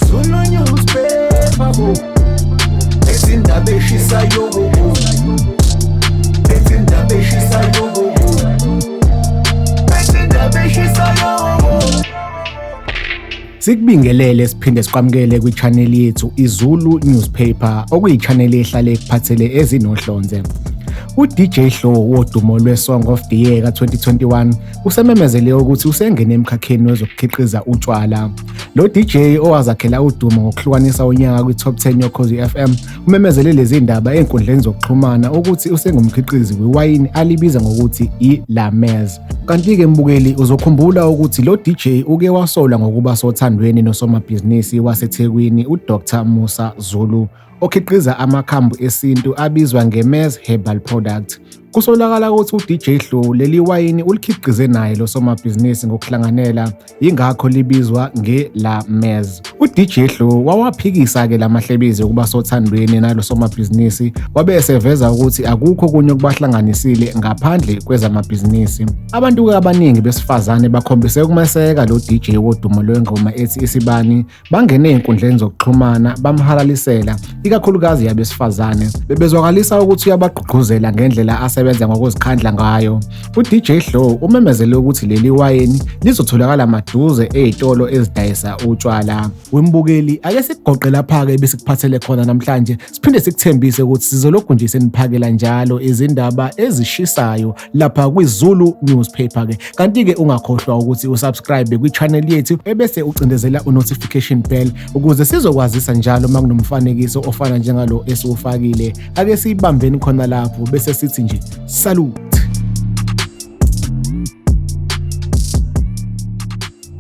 Zulu newspaper, ezindaba eshisayo, ezindaba eshisayo, ezindaba eshisayo. Sikubingelele siphinde sikwamukele kwi-channel yethu iZulu Newspaper, okuyi-channel ehlale ekuphathele ezinohlonze. uDJ Hlo wodumo lwe-Song of the Year ka-2021 usememezele ukuthi usengene emkhakheni wezokukhiqiza utshwala. Lo DJ owazakhela udumo ngokuhlukanisa unyaka kwi-top 10 yoKhozi FM umemezele lezi ndaba ey'nkundleni zokuxhumana ukuthi usengumkhiqizi wewayini alibiza ngokuthi i-Lamez. Kanti-ke mbukeli uzokhumbula ukuthi lo DJ uke wasola ngokuba sothandweni nosomabhizinisi waseThekwini uDr Musa Zulu okhiqiza amakhambu esintu abizwa nge-Mez Herbal Product. Kusolakala ukuthi uDJ Hlo leli wayini ulikhiqize naye lo somabhizinisi ngokuhlanganela, ingakho libizwa nge-Lamez. uDJ Hlo wawaphikisa-ke la mahlebizi ukuba sothandweni nalo somabhizinisi, wabe eseveza ukuthi akukho kunye okubahlanganisile ngaphandle kwezamabhizinisi. Abantu-ke abaningi besifazane bakhombise ukumeseka lo DJ wodumo lwengoma ethi Isibani, bangene ey'nkundleni zokuxhumana bamhalalisela, ikakhulukazi yabesifazane, bebezwakalisa ukuthi uyabagqugquzela ngendlela asebenza ngokuzikhandla ngayo. uDJ Hlo umemezele ukuthi leli wayini lizotholakala maduze ey'tolo ezidayisa utshwala. Wembukeli, ake sikugoqe lapha-ke besikuphathele khona namhlanje, siphinde sikuthembise ukuthi sizolokhu nje seniphakela njalo izindaba ezishisayo lapha kwiZulu Newspaper-ke. Kanti-ke ungakhohlwa ukuthi usubscribe kwi-channel yethu ebese ucindezela u-notification bell ukuze sizokwazisa njalo uma kunomfanekiso ofana njengalo esiwufakile. Ake siyibambeni khona lapho bese sithi nje salut.